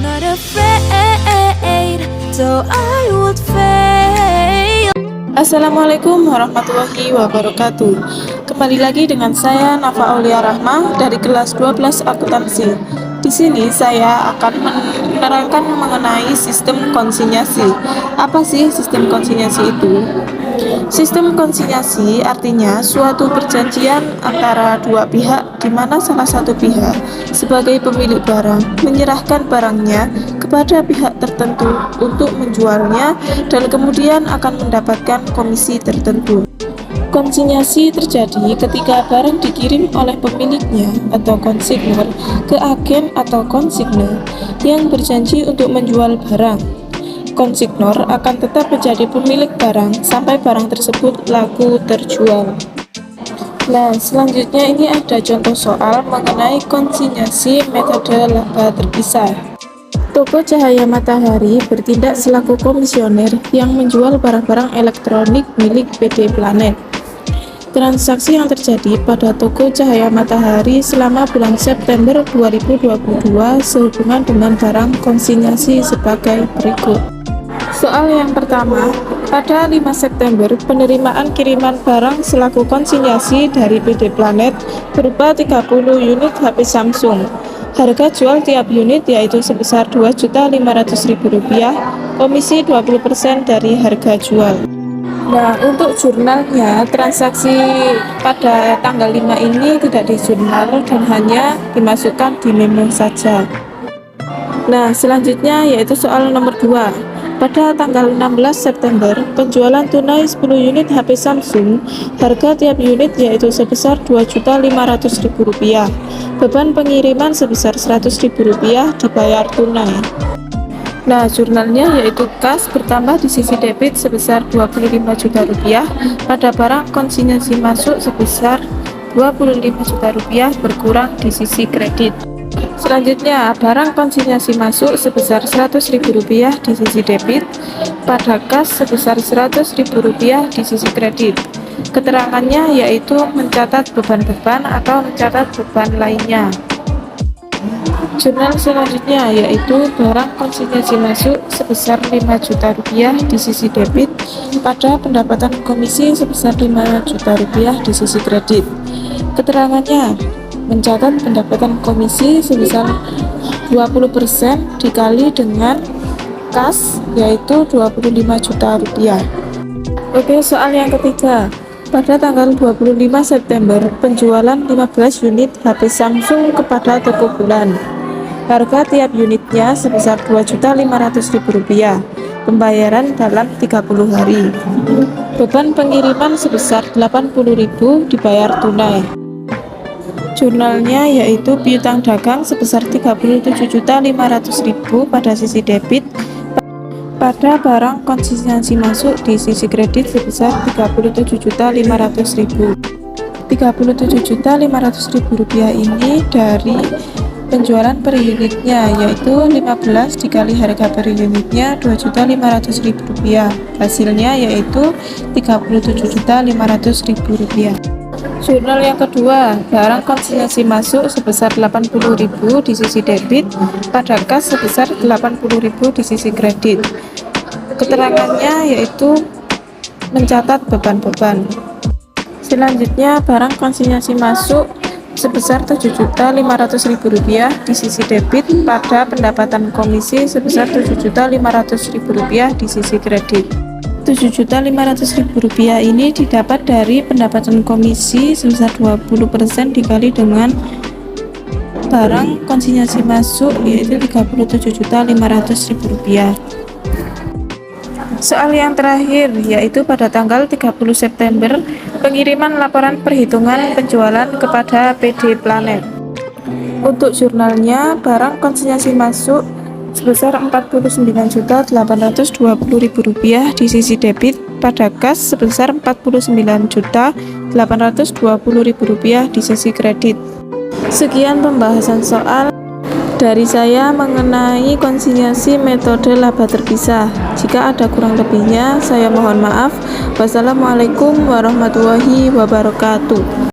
not afraid, so I would fail. Assalamualaikum warahmatullahi wabarakatuh. Kembali lagi dengan saya Nafa Aulia Rahma dari kelas 12 akuntansi. Di sini saya akan menerangkan mengenai sistem konsinyasi. Apa sih sistem konsinyasi itu? Sistem konsinyasi artinya suatu perjanjian antara dua pihak di mana salah satu pihak sebagai pemilik barang menyerahkan barangnya kepada pihak tertentu untuk menjualnya dan kemudian akan mendapatkan komisi tertentu. Konsinyasi terjadi ketika barang dikirim oleh pemiliknya atau konsignor ke agen atau konsignor yang berjanji untuk menjual barang. Konsignor akan tetap menjadi pemilik barang sampai barang tersebut laku terjual. Nah, selanjutnya ini ada contoh soal mengenai konsinyasi metode laba terpisah. Toko Cahaya Matahari bertindak selaku komisioner yang menjual barang-barang elektronik milik PD Planet. Transaksi yang terjadi pada Toko Cahaya Matahari selama bulan September 2022 sehubungan dengan barang konsinyasi sebagai berikut. Soal yang pertama, pada 5 September penerimaan kiriman barang selaku konsinyasi dari PD Planet berupa 30 unit HP Samsung. Harga jual tiap unit yaitu sebesar Rp2.500.000, komisi 20% dari harga jual. Nah, untuk jurnalnya, transaksi pada tanggal 5 ini tidak dijurnal dan hanya dimasukkan di memo saja. Nah, selanjutnya yaitu soal nomor 2. Pada tanggal 16 September, penjualan tunai 10 unit HP Samsung, harga tiap unit yaitu sebesar Rp2.500.000. Beban pengiriman sebesar Rp100.000 dibayar tunai. Nah, jurnalnya yaitu kas bertambah di sisi debit sebesar Rp25 juta pada barang konsinyasi masuk sebesar Rp25 juta berkurang di sisi kredit. Selanjutnya, barang konsinyasi masuk sebesar Rp100.000 di sisi debit pada kas sebesar Rp100.000 di sisi kredit. Keterangannya yaitu mencatat beban-beban atau mencatat beban lainnya. Jurnal selanjutnya yaitu barang konsinyasi masuk sebesar Rp5 juta di sisi debit pada pendapatan komisi sebesar Rp5 juta di sisi kredit. Keterangannya mencatat pendapatan komisi sebesar 20% dikali dengan kas yaitu Rp25 juta. Oke, soal yang ketiga. Pada tanggal 25 September, penjualan 15 unit HP Samsung kepada toko bulan. Harga tiap unitnya sebesar Rp2.500.000. Pembayaran dalam 30 hari. Beban pengiriman sebesar Rp80.000 dibayar tunai. Jurnalnya yaitu piutang dagang sebesar Rp37.500.000 pada sisi debit pada barang konsinyasi masuk di sisi kredit sebesar Rp37.500.000. Rp37.500.000 ini dari penjualan per unitnya yaitu 15 dikali harga per unitnya Rp2.500.000. Hasilnya yaitu Rp37.500.000. Jurnal yang kedua, barang konsinyasi masuk sebesar Rp80.000 di sisi debit pada kas sebesar Rp80.000 di sisi kredit. Keterangannya yaitu mencatat beban-beban. Selanjutnya, barang konsinyasi masuk sebesar Rp7.500.000 di sisi debit pada pendapatan komisi sebesar Rp7.500.000 di sisi kredit. Rp7.500.000 ini didapat dari pendapatan komisi sebesar 20% dikali dengan barang konsinyasi masuk yaitu Rp37.500.000. Soal yang terakhir yaitu pada tanggal 30 September pengiriman laporan perhitungan penjualan kepada PD Planet. Untuk jurnalnya, barang konsinyasi masuk sebesar Rp49.820.000 di sisi debit pada kas sebesar Rp49.820.000 di sisi kredit. Sekian pembahasan soal dari saya mengenai konsinyasi metode laba terpisah. Jika ada kurang lebihnya, saya mohon maaf. Wassalamualaikum warahmatullahi wabarakatuh.